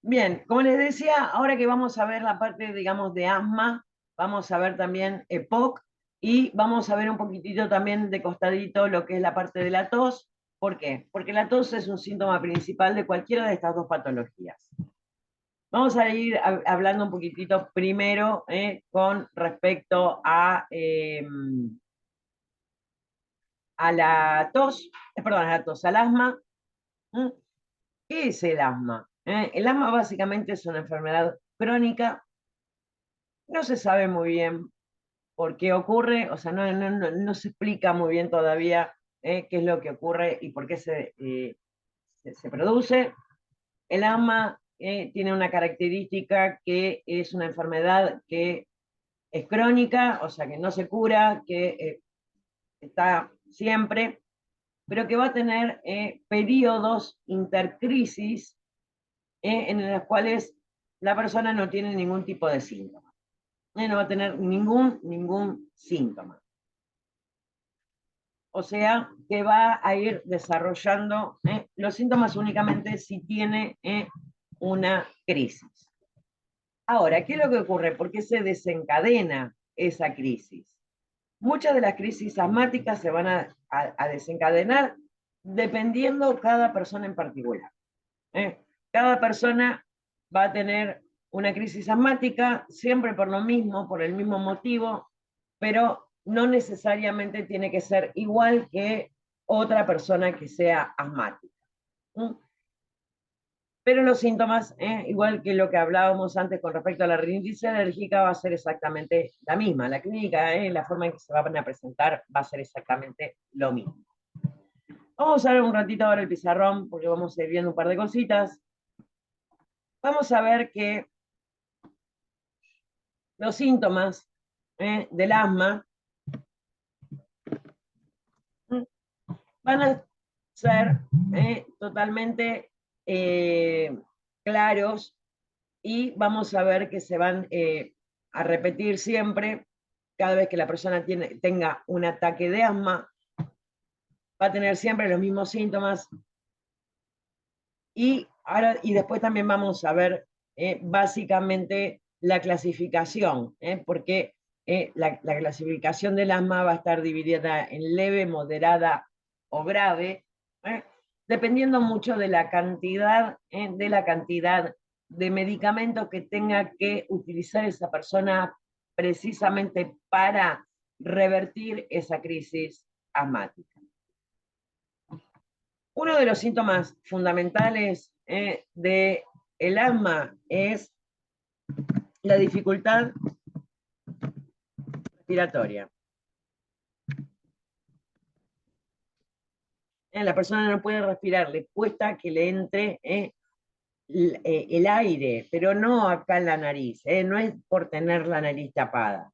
Bien, como les decía, ahora que vamos a ver la parte, digamos, de asma, vamos a ver también EPOC y vamos a ver un poquitito también de costadito lo que es la parte de la tos. ¿Por qué? Porque la tos es un síntoma principal de cualquiera de estas dos patologías. Vamos a ir hablando un poquitito primero con respecto a la tos, perdón, a la tos, al asma. ¿Mm? ¿Qué es el asma? El asma básicamente es una enfermedad crónica. No se sabe muy bien por qué ocurre, o sea, no se explica muy bien todavía qué es lo que ocurre y por qué se produce. El asma tiene una característica que es una enfermedad que es crónica, o sea, que no se cura, que está siempre, pero que va a tener periodos intercrisis en los cuales la persona no tiene ningún tipo de síntoma. No va a tener ningún síntoma. O sea, que va a ir desarrollando los síntomas únicamente si tiene una crisis. Ahora, ¿qué es lo que ocurre? ¿Por qué se desencadena esa crisis? Muchas de las crisis asmáticas se van a desencadenar dependiendo cada persona en particular. ¿eh? Cada persona va a tener una crisis asmática siempre por lo mismo, por el mismo motivo, pero no necesariamente tiene que ser igual que otra persona que sea asmática. ¿Mm? Pero los síntomas, igual que lo que hablábamos antes con respecto a la rinitis alérgica, va a ser exactamente la misma. La clínica, la forma en que se van a presentar va a ser exactamente lo mismo. Vamos a ver un ratito ahora el pizarrón, porque vamos a ir viendo un par de cositas. Vamos a ver que los síntomas del asma van a ser totalmente claros y vamos a ver que se van a repetir siempre cada vez que la persona tenga un ataque de asma, va a tener siempre los mismos síntomas y después también vamos a ver básicamente la clasificación, porque la clasificación del asma va a estar dividida en leve, moderada o grave, eh, dependiendo mucho de la cantidad de medicamentos que tenga que utilizar esa persona precisamente para revertir esa crisis asmática. Uno de los síntomas fundamentales del asma es la dificultad respiratoria. La persona no puede respirar, le cuesta que le entre el aire, pero no acá en la nariz, no es por tener la nariz tapada.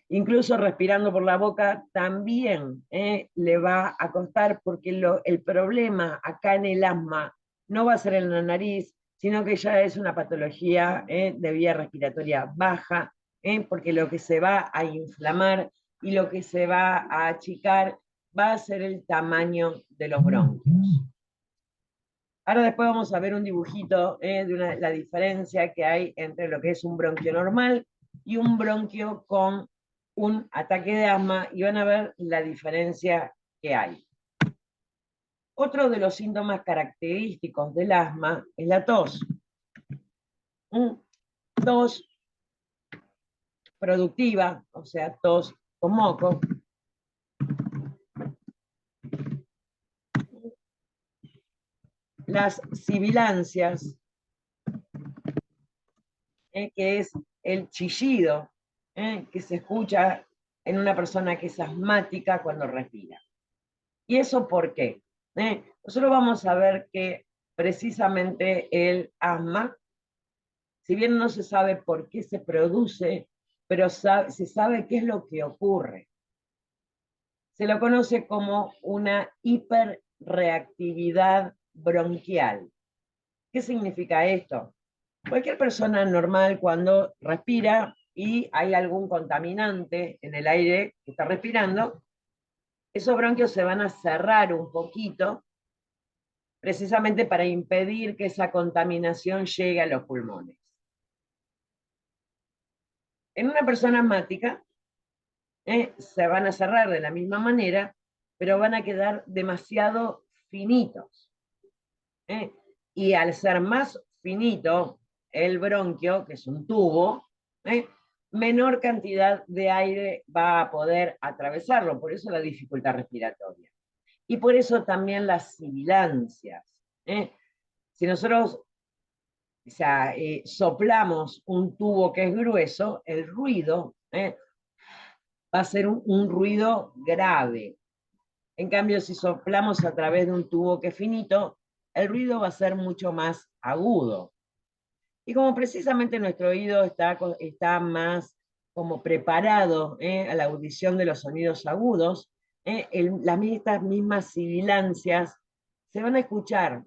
Incluso respirando por la boca también le va a costar porque el problema acá en el asma no va a ser en la nariz, sino que ya es una patología de vía respiratoria baja, porque lo que se va a inflamar y lo que se va a achicar va a ser el tamaño de los bronquios. Ahora después vamos a ver un dibujito de la diferencia que hay entre lo que es un bronquio normal y un bronquio con un ataque de asma y van a ver la diferencia que hay. Otro de los síntomas característicos del asma es la tos. Tos productiva, o sea, tos con moco. Las sibilancias, que es el chillido que se escucha en una persona que es asmática cuando respira. ¿Y eso por qué? Nosotros vamos a ver que precisamente el asma, si bien no se sabe por qué se produce, pero se sabe qué es lo que ocurre. Se lo conoce como una hiperreactividad bronquial. ¿Qué significa esto? Cualquier persona normal cuando respira y hay algún contaminante en el aire que está respirando, esos bronquios se van a cerrar un poquito, precisamente para impedir que esa contaminación llegue a los pulmones. En una persona asmática, se van a cerrar de la misma manera, pero van a quedar demasiado finitos. Y al ser más finito el bronquio, que es un tubo, menor cantidad de aire va a poder atravesarlo, por eso la dificultad respiratoria. Y por eso también las sibilancias. Si nosotros, o sea, soplamos un tubo que es grueso, el ruido va a ser un ruido grave. En cambio, si soplamos a través de un tubo que es finito, el ruido va a ser mucho más agudo. Y como precisamente nuestro oído está más como preparado a la audición de los sonidos agudos, estas mismas sibilancias se van a escuchar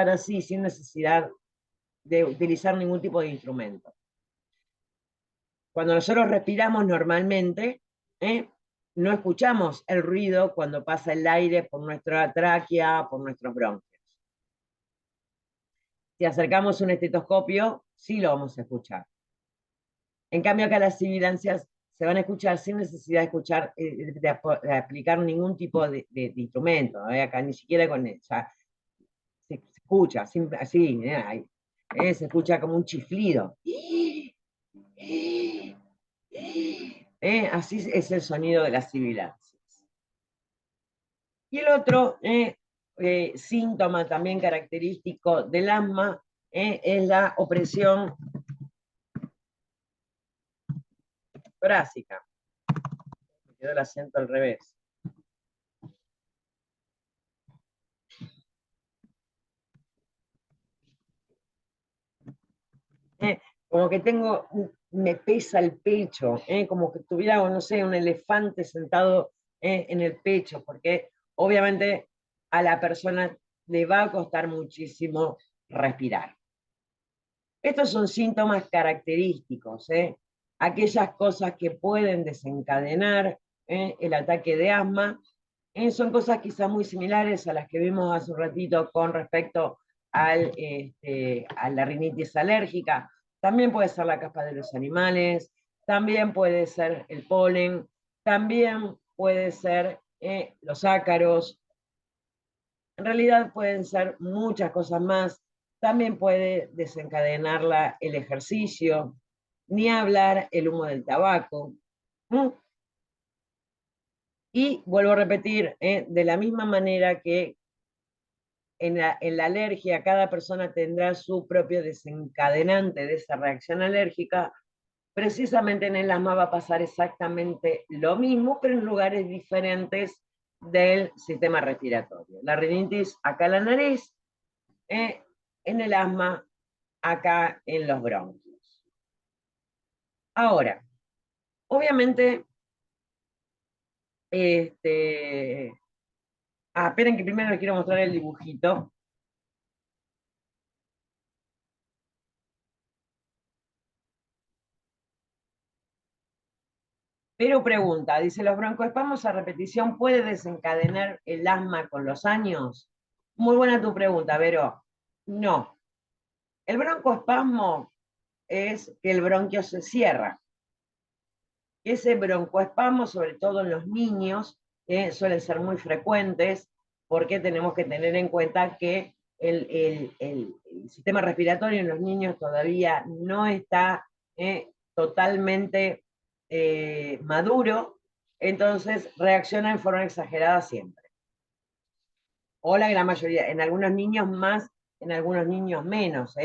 así, sin necesidad de utilizar ningún tipo de instrumento. Cuando nosotros respiramos normalmente, no escuchamos el ruido cuando pasa el aire por nuestra tráquea, por nuestros bronquios. Si acercamos un estetoscopio, sí lo vamos a escuchar. En cambio, acá las sibilancias se van a escuchar sin necesidad de escuchar, de aplicar ningún tipo de instrumento. Acá ni siquiera con eso. Se escucha, así, se escucha como un chiflido. Así es el sonido de las sibilancias. Y el otro síntoma también característico del asma es la opresión torácica. Me quedó el acento al revés. Como que me pesa el pecho, como que tuviera, no sé, un elefante sentado en el pecho, porque obviamente a la persona le va a costar muchísimo respirar. Estos son síntomas característicos, aquellas cosas que pueden desencadenar el ataque de asma, son cosas quizás muy similares a las que vimos hace un ratito con respecto a la rinitis alérgica. También puede ser la caspa de los animales, también puede ser el polen, también puede ser los ácaros. En realidad pueden ser muchas cosas más. También puede desencadenarla el ejercicio, ni hablar el humo del tabaco. Y vuelvo a repetir, de la misma manera que en la alergia cada persona tendrá su propio desencadenante de esa reacción alérgica, precisamente en el asma va a pasar exactamente lo mismo, pero en lugares diferentes del sistema respiratorio. La rinitis acá en la nariz, en el asma acá en los bronquios. Ahora, obviamente, esperen que primero les quiero mostrar el dibujito. Pero pregunta, dice, ¿los broncoespasmos a repetición puede desencadenar el asma con los años? Muy buena tu pregunta, Vero. No. El broncoespasmo es que el bronquio se cierra. Ese broncoespasmo, sobre todo en los niños, suelen ser muy frecuentes, porque tenemos que tener en cuenta que el sistema respiratorio en los niños todavía no está totalmente maduro, entonces reacciona en forma exagerada siempre. O la gran mayoría, en algunos niños más, en algunos niños menos.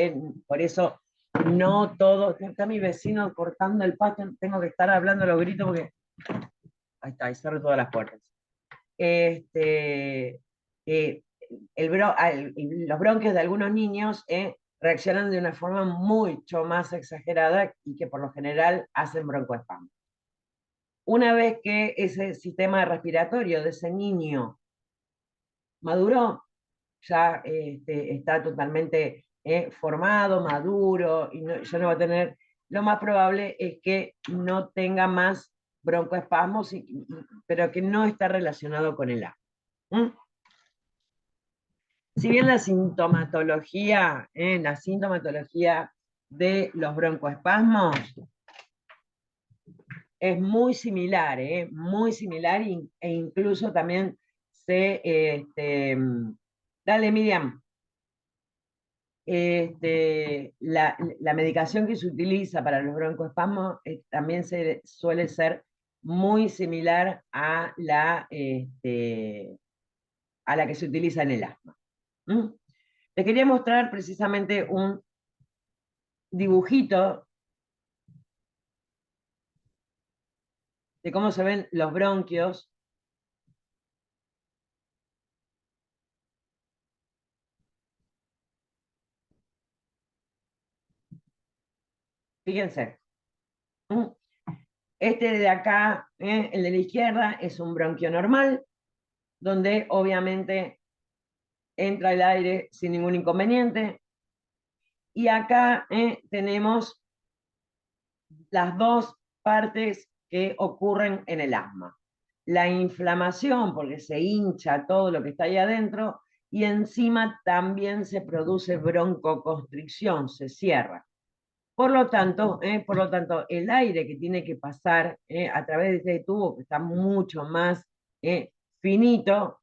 Por eso no todo. Está mi vecino cortando el pasto, tengo que estar hablando a los gritos porque. Ahí está, ahí cerro todas las puertas. Los bronquios de algunos niños reaccionan de una forma mucho más exagerada y que por lo general hacen broncoespasmo. Una vez que ese sistema respiratorio de ese niño maduró, ya está totalmente formado, maduro, y ya no va a tener, lo más probable es que no tenga más broncoespasmos, pero que no está relacionado con el asma. Si bien la sintomatología de los broncoespasmos es muy similar e incluso también dale Miriam, la medicación que se utiliza para los broncoespasmos también suele ser muy similar a la que se utiliza en el asma. ¿Mm? Te quería mostrar precisamente un dibujito de cómo se ven los bronquios. Fíjense. ¿Mm? Este de acá, el de la izquierda, es un bronquio normal, donde obviamente entra el aire sin ningún inconveniente. Y acá tenemos las dos partes que ocurren en el asma. La inflamación, porque se hincha todo lo que está ahí adentro, y encima también se produce broncoconstricción, se cierra. Por lo tanto, el aire que tiene que pasar a través de este tubo, que está mucho más finito,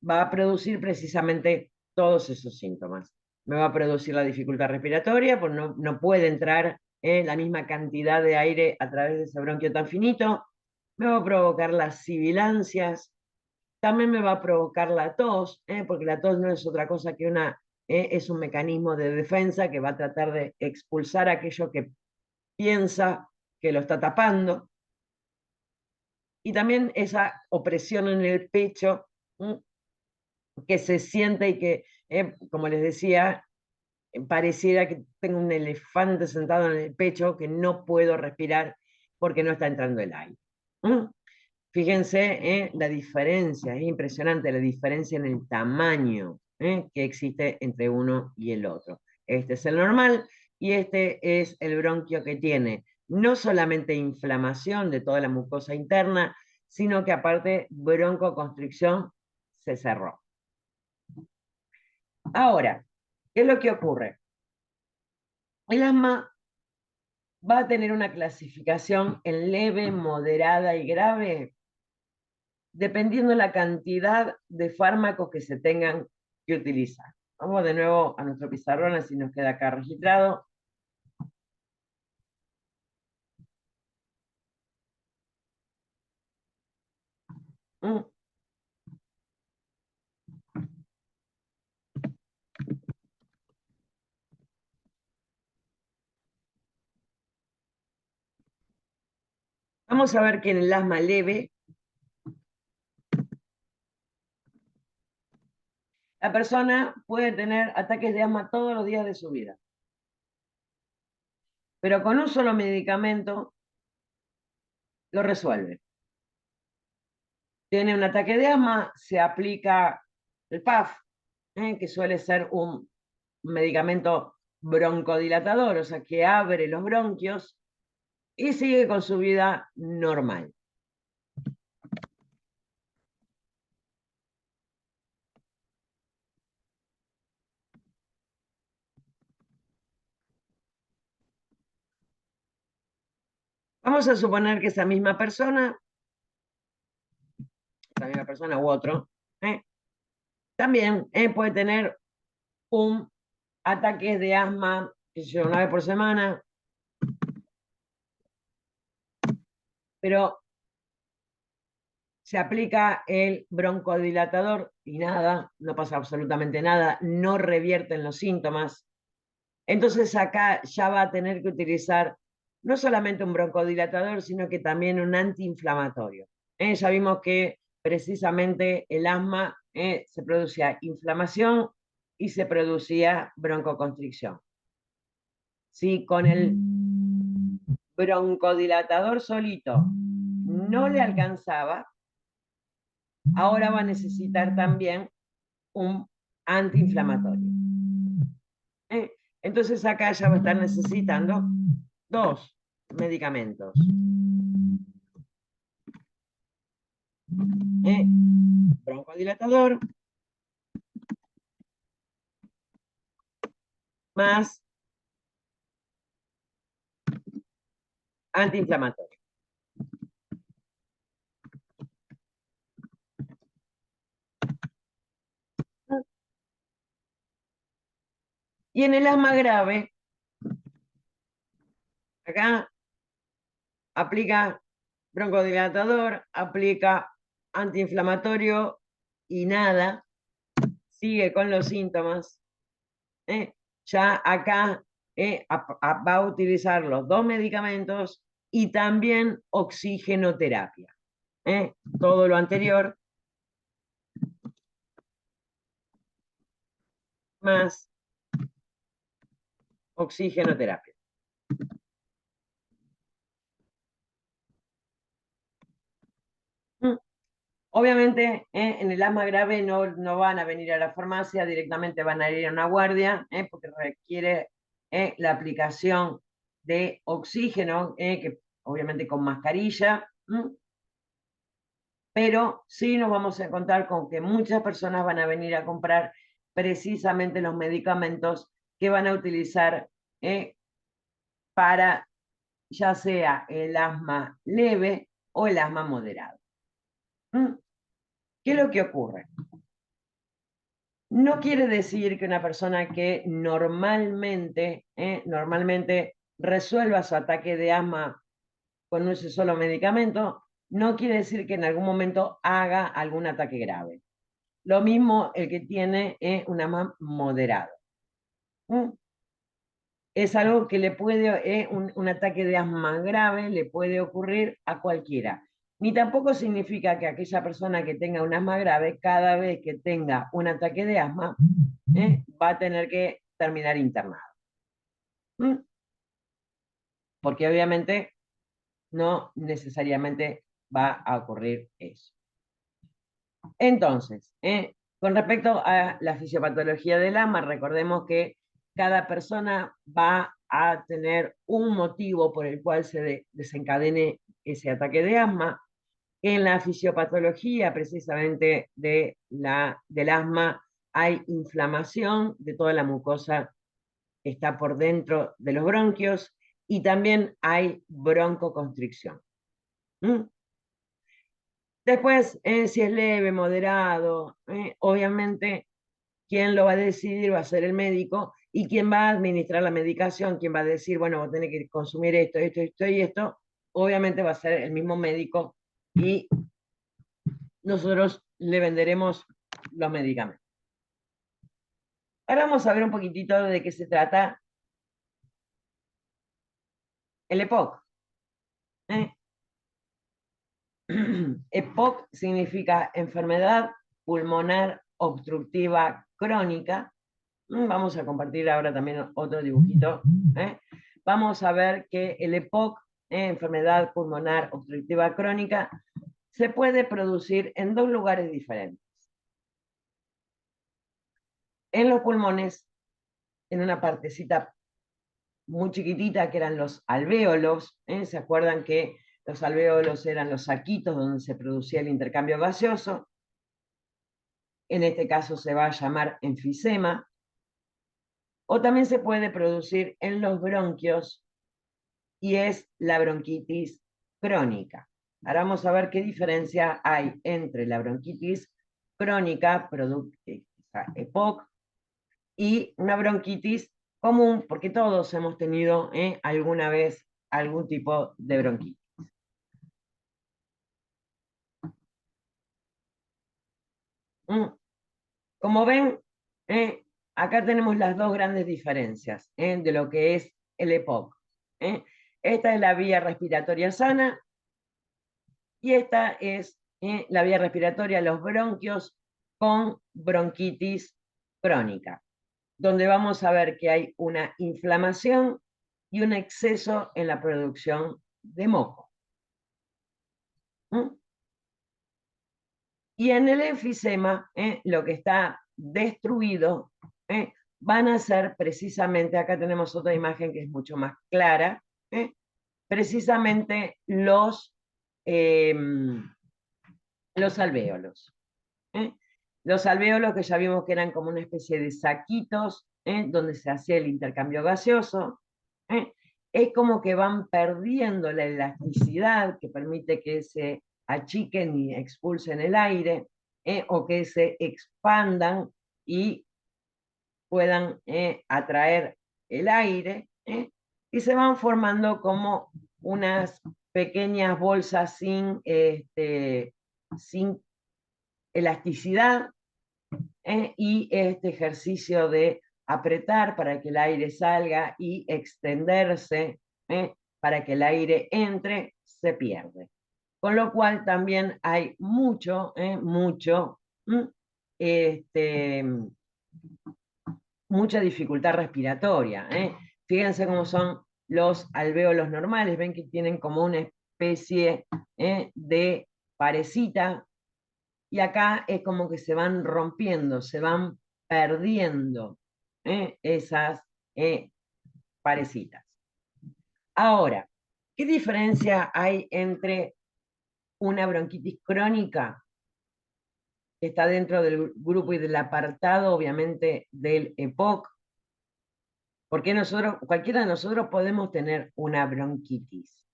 va a producir precisamente todos esos síntomas. Me va a producir la dificultad respiratoria, pues no puede entrar la misma cantidad de aire a través de ese bronquio tan finito. Me va a provocar las sibilancias, también me va a provocar la tos, porque la tos no es otra cosa que es un mecanismo de defensa que va a tratar de expulsar aquello que piensa que lo está tapando. Y también esa opresión en el pecho que se siente y que, como les decía, pareciera que tengo un elefante sentado en el pecho, que no puedo respirar porque no está entrando el aire. Fíjense la diferencia, es impresionante la diferencia en el tamaño que existe entre uno y el otro. Este es el normal y este es el bronquio que tiene no solamente inflamación de toda la mucosa interna, sino que aparte broncoconstricción, se cerró. Ahora, ¿qué es lo que ocurre? El asma va a tener una clasificación en leve, moderada y grave, dependiendo de la cantidad de fármacos que se tengan que utilizar. Vamos de nuevo a nuestro pizarrón, así nos queda acá registrado. Vamos a ver que en el asma leve, la persona puede tener ataques de asma todos los días de su vida. Pero con un solo medicamento lo resuelve. Tiene un ataque de asma, se aplica el PAF, que suele ser un medicamento broncodilatador, o sea, que abre los bronquios y sigue con su vida normal. Vamos a suponer que esa misma persona u otro, también puede tener un ataque de asma, una vez por semana, pero se aplica el broncodilatador y nada, no pasa absolutamente nada, no revierten los síntomas. Entonces acá ya va a tener que utilizar no solamente un broncodilatador, sino que también un antiinflamatorio. Ya vimos que precisamente el asma se producía inflamación y se producía broncoconstricción. Si con el broncodilatador solito no le alcanzaba, ahora va a necesitar también un antiinflamatorio. Entonces acá ya va a estar necesitando dos medicamentos. Broncodilatador más antiinflamatorio. Y en el asma grave, acá aplica broncodilatador, aplica antiinflamatorio y nada, sigue con los síntomas. Ya acá va a utilizar los dos medicamentos y también oxigenoterapia. Todo lo anterior más oxigenoterapia. Obviamente, en el asma grave no van a venir a la farmacia, directamente van a ir a una guardia, porque requiere la aplicación de oxígeno, que obviamente con mascarilla, pero sí nos vamos a encontrar con que muchas personas van a venir a comprar precisamente los medicamentos que van a utilizar para ya sea el asma leve o el asma moderado. ¿Qué es lo que ocurre? No quiere decir que una persona que normalmente resuelva su ataque de asma con ese solo medicamento, no quiere decir que en algún momento haga algún ataque grave. Lo mismo el que tiene un asma moderado. Es algo que le puede, un ataque de asma grave le puede ocurrir a cualquiera. Ni tampoco significa que aquella persona que tenga un asma grave, cada vez que tenga un ataque de asma, va a tener que terminar internado. Porque obviamente no necesariamente va a ocurrir eso. Entonces, con respecto a la fisiopatología del asma, recordemos que cada persona va a tener un motivo por el cual se desencadene ese ataque de asma. En la fisiopatología precisamente del asma hay inflamación de toda la mucosa que está por dentro de los bronquios y también hay broncoconstricción. Después, si es leve, moderado, obviamente quien lo va a decidir va a ser el médico y quien va a administrar la medicación, quien va a decir, bueno, vos tenés que consumir esto, esto, esto y esto, obviamente va a ser el mismo médico y nosotros le venderemos los medicamentos. Ahora vamos a ver un poquitito de qué se trata el EPOC. EPOC significa enfermedad pulmonar obstructiva crónica. Vamos a compartir ahora también otro dibujito. Vamos a ver que el EPOC, enfermedad pulmonar obstructiva crónica, se puede producir en dos lugares diferentes. En los pulmones, en una partecita muy chiquitita que eran los alvéolos. ¿Se acuerdan que los alvéolos eran los saquitos donde se producía el intercambio gaseoso? En este caso se va a llamar enfisema. O también se puede producir en los bronquios y es la bronquitis crónica. Ahora vamos a ver qué diferencia hay entre la bronquitis crónica, EPOC, y una bronquitis común, porque todos hemos tenido alguna vez algún tipo de bronquitis. Como ven, acá tenemos las dos grandes diferencias de lo que es el EPOC. Esta es la vía respiratoria sana y esta es la vía respiratoria, los bronquios con bronquitis crónica, donde vamos a ver que hay una inflamación y un exceso en la producción de moco. Y en el enfisema, lo que está destruido, van a ser precisamente, acá tenemos otra imagen que es mucho más clara, precisamente los alvéolos. Los alvéolos que ya vimos que eran como una especie de saquitos donde se hacía el intercambio gaseoso, es como que van perdiendo la elasticidad que permite que se achiquen y expulsen el aire, o que se expandan y puedan atraer el aire, y se van formando como unas pequeñas bolsas sin elasticidad, y este ejercicio de apretar para que el aire salga y extenderse para que el aire entre, se pierde. Con lo cual también hay mucha dificultad respiratoria. Fíjense cómo son los alvéolos normales, ven que tienen como una especie de parecita, y acá es como que se van rompiendo, se van perdiendo esas parecitas. Ahora, ¿qué diferencia hay entre una bronquitis crónica, que está dentro del grupo y del apartado, obviamente, del EPOC? Porque cualquiera de nosotros podemos tener una bronquitis,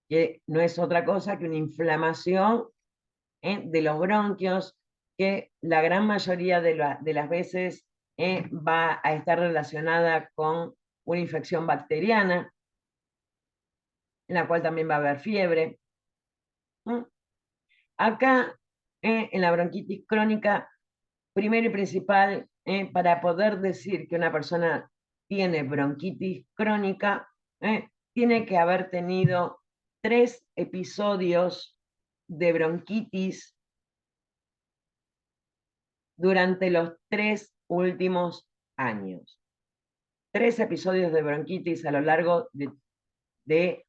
que no es otra cosa que una inflamación de los bronquios, que la gran mayoría de las veces va a estar relacionada con una infección bacteriana, en la cual también va a haber fiebre. Acá, en la bronquitis crónica, primero y principal, para poder decir que una persona tiene bronquitis crónica, tiene que haber tenido 3 episodios de bronquitis durante los 3 últimos años. 3 episodios de bronquitis a lo largo de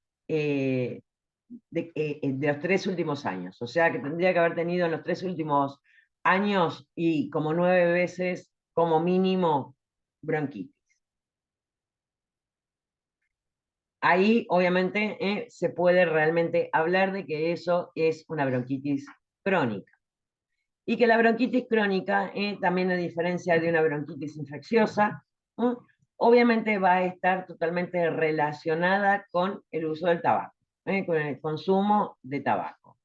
los 3 últimos años. O sea que tendría que haber tenido en los 3 últimos años y como 9 veces, como mínimo, bronquitis. Ahí, obviamente, se puede realmente hablar de que eso es una bronquitis crónica. Y que la bronquitis crónica, también a diferencia de una bronquitis infecciosa, obviamente va a estar totalmente relacionada con el uso del tabaco, con el consumo de tabaco.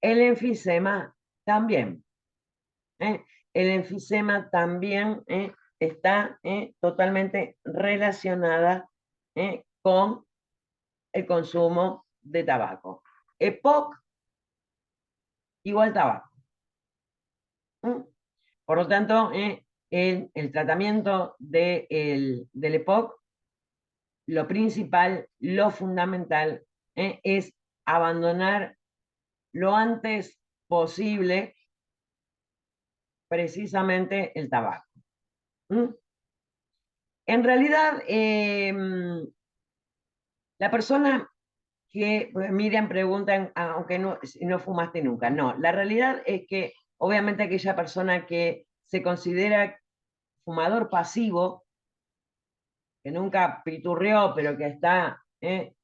El enfisema también. El enfisema también está totalmente relacionada con el consumo de tabaco. EPOC igual tabaco. Por lo tanto, el tratamiento del EPOC, lo principal, lo fundamental, es abandonar lo antes posible precisamente el tabaco. En realidad, la persona que, Miriam pregunta, aunque no fumaste nunca, no, la realidad es que obviamente aquella persona que se considera fumador pasivo, que nunca piturreó, pero que está en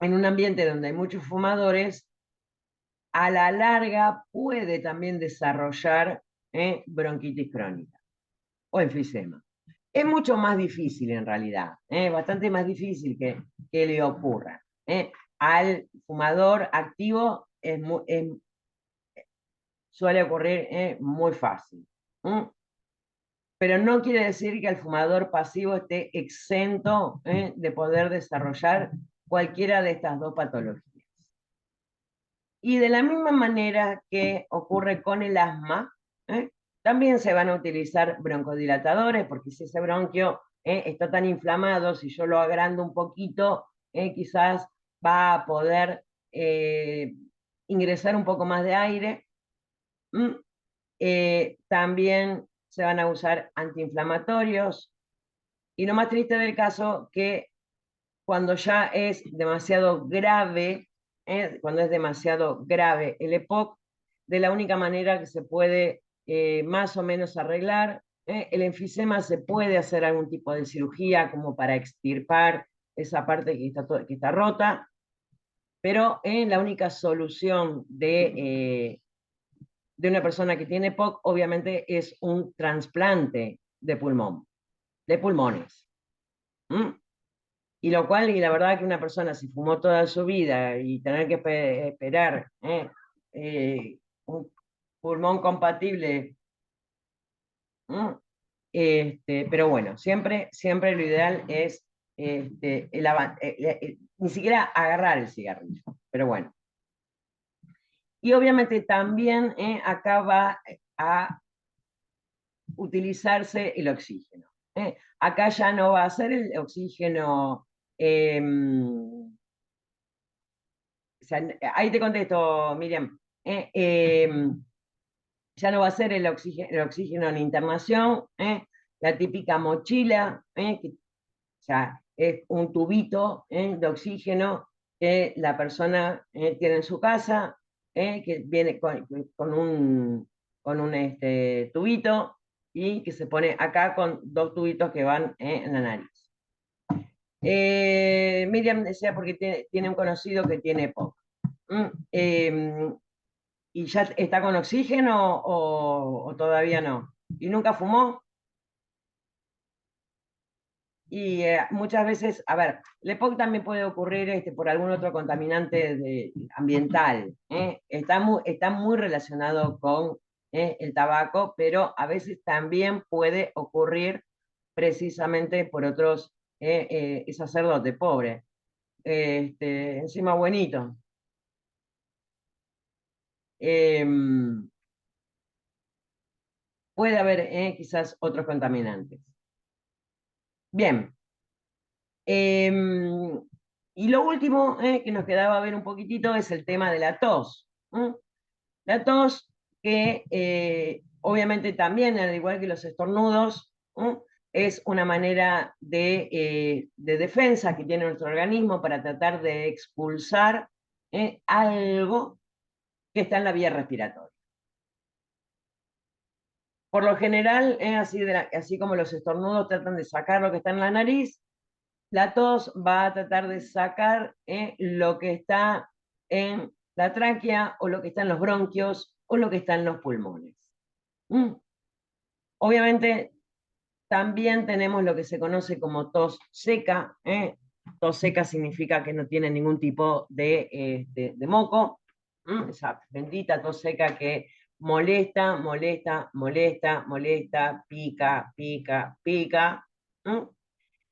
un ambiente donde hay muchos fumadores, a la larga puede también desarrollar bronquitis crónica o enfisema. Es mucho más difícil en realidad, bastante más difícil que le ocurra. Al fumador activo suele ocurrir muy fácil. Pero no quiere decir que el fumador pasivo esté exento de poder desarrollar cualquiera de estas 2 patologías. Y de la misma manera que ocurre con el asma, también se van a utilizar broncodilatadores, porque si ese bronquio está tan inflamado, si yo lo agrando un poquito, quizás va a poder ingresar un poco más de aire. También se van a usar antiinflamatorios, y lo más triste del caso, que cuando ya es demasiado grave, cuando es demasiado grave el EPOC, de la única manera que se puede más o menos arreglar, el enfisema, se puede hacer algún tipo de cirugía como para extirpar esa parte que está rota, pero la única solución de de una persona que tiene POC, obviamente es un trasplante de pulmón, de pulmones. ¿Mm? Y lo cual, y la verdad que una persona si fumó toda su vida y tener que esperar un pulmón compatible, ¿mm? Pero bueno, siempre, siempre lo ideal es ni siquiera agarrar el cigarrillo, pero bueno. Y obviamente también acá va a utilizarse el oxígeno. Acá ya no va a ser el oxígeno, o sea, ahí te contesto, Miriam. Ya no va a ser el oxígeno en internación, la típica mochila, que ya es un tubito de oxígeno que la persona tiene en su casa, que viene con un tubito y que se pone acá con dos tubitos que van en la nariz. Miriam decía porque tiene un conocido que tiene POC. ¿Y ya está con oxígeno o todavía no? ¿Y nunca fumó? Y muchas veces, a ver, el EPOC también puede ocurrir por algún otro contaminante ambiental. Está muy relacionado con el tabaco, pero a veces también puede ocurrir precisamente por otros sacerdotes pobres. Encima buenito. Puede haber quizás otros contaminantes. Bien. Y lo último que nos quedaba ver un poquitito es el tema de la tos. La tos que obviamente también, al igual que los estornudos, es una manera de defensa que tiene nuestro organismo para tratar de expulsar algo que está en la vía respiratoria. Por lo general, así como los estornudos tratan de sacar lo que está en la nariz, la tos va a tratar de sacar lo que está en la tráquea o lo que está en los bronquios o lo que está en los pulmones. Obviamente, también tenemos lo que se conoce como tos seca. Tos seca significa que no tiene ningún tipo de moco. Esa bendita tos seca que molesta, molesta, molesta, molesta, pica, pica, pica.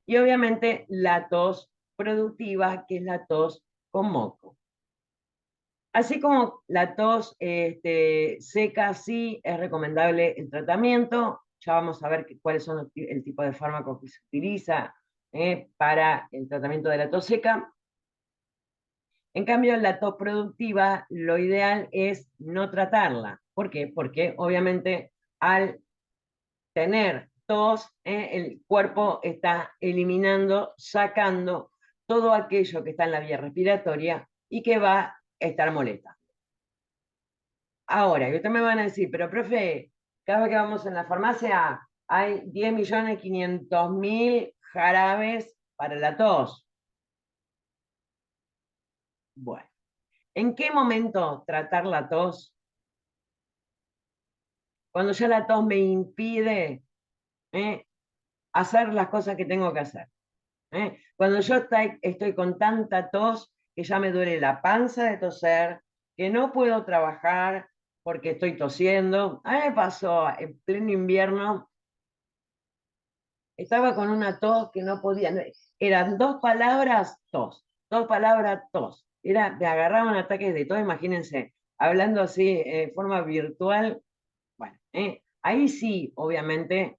Y obviamente la tos productiva, que es la tos con moco. Así como la tos seca, sí es recomendable el tratamiento. Ya vamos a ver cuáles son el tipo de fármaco que se utiliza para el tratamiento de la tos seca. En cambio, la tos productiva, lo ideal es no tratarla. ¿Por qué? Porque obviamente al tener tos, el cuerpo está eliminando, sacando todo aquello que está en la vía respiratoria y que va a estar molesta. Ahora, y ustedes me van a decir, pero profe, cada vez que vamos en la farmacia hay 10.500.000 jarabes para la tos. Bueno, ¿en qué momento tratar la tos? Cuando ya la tos me impide hacer las cosas que tengo que hacer. Cuando yo estoy con tanta tos que ya me duele la panza de toser, que no puedo trabajar porque estoy tosiendo. A mí me pasó en pleno invierno, estaba con una tos que no podía, eran dos palabras tos, dos palabras tos. Me agarraban ataques de tos, imagínense, hablando así de forma virtual. Bueno, ahí sí, obviamente,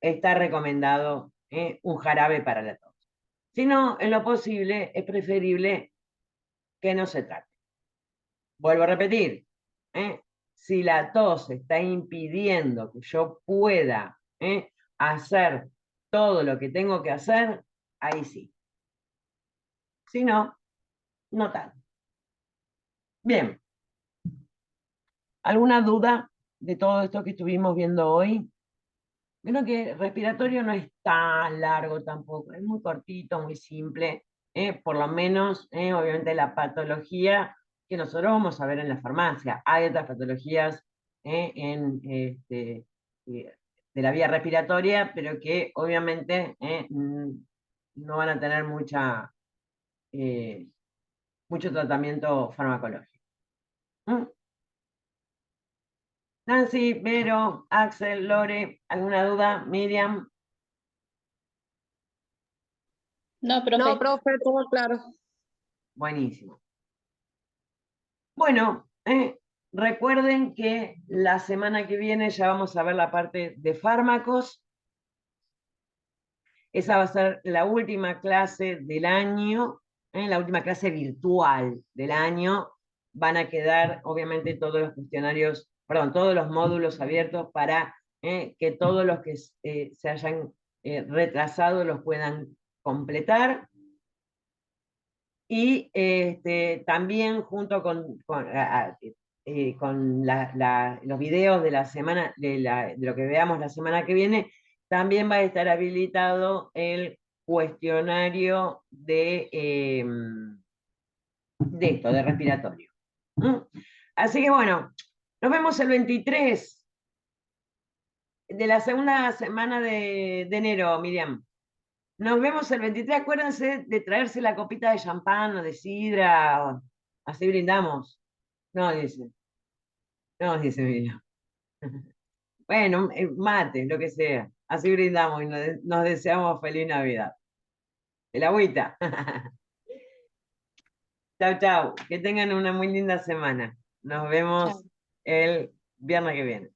está recomendado un jarabe para la tos. Si no, en lo posible, es preferible que no se trate. Vuelvo a repetir, si la tos está impidiendo que yo pueda hacer todo lo que tengo que hacer, ahí sí. Si no, no tanto. Bien, ¿alguna duda de todo esto que estuvimos viendo hoy? Creo que respiratorio no es tan largo tampoco, es muy cortito, muy simple. Por lo menos, obviamente la patología que nosotros vamos a ver en la farmacia. Hay otras patologías de la vía respiratoria, pero que obviamente no van a tener mucho tratamiento farmacológico. ¿Mm? Nancy, Vero, Axel, Lore, ¿alguna duda? Miriam, No, No, profe. profe, todo claro. buenísimo. Bueno, recuerden que la semana que viene ya vamos a ver la parte de fármacos. Esa va a ser la última clase del año, la última clase virtual del año. Van a quedar, obviamente, todos los cuestionarios, perdón, todos los módulos abiertos para que todos los que se hayan retrasado los puedan completar. Y también junto con los videos de la semana, de lo que veamos la semana que viene, también va a estar habilitado el cuestionario de esto, de respiratorio. ¿Mm? Así que bueno, nos vemos el 23 de la segunda semana de enero, Miriam. Nos vemos el 23. Acuérdense de traerse la copita de champán o de sidra, así brindamos. No, dice. No, dice Miriam. Bueno, mate, lo que sea. Así brindamos y nos deseamos feliz Navidad. El agüita. Chau, chau. Que tengan una muy linda semana. Nos vemos Chao. el viernes que viene.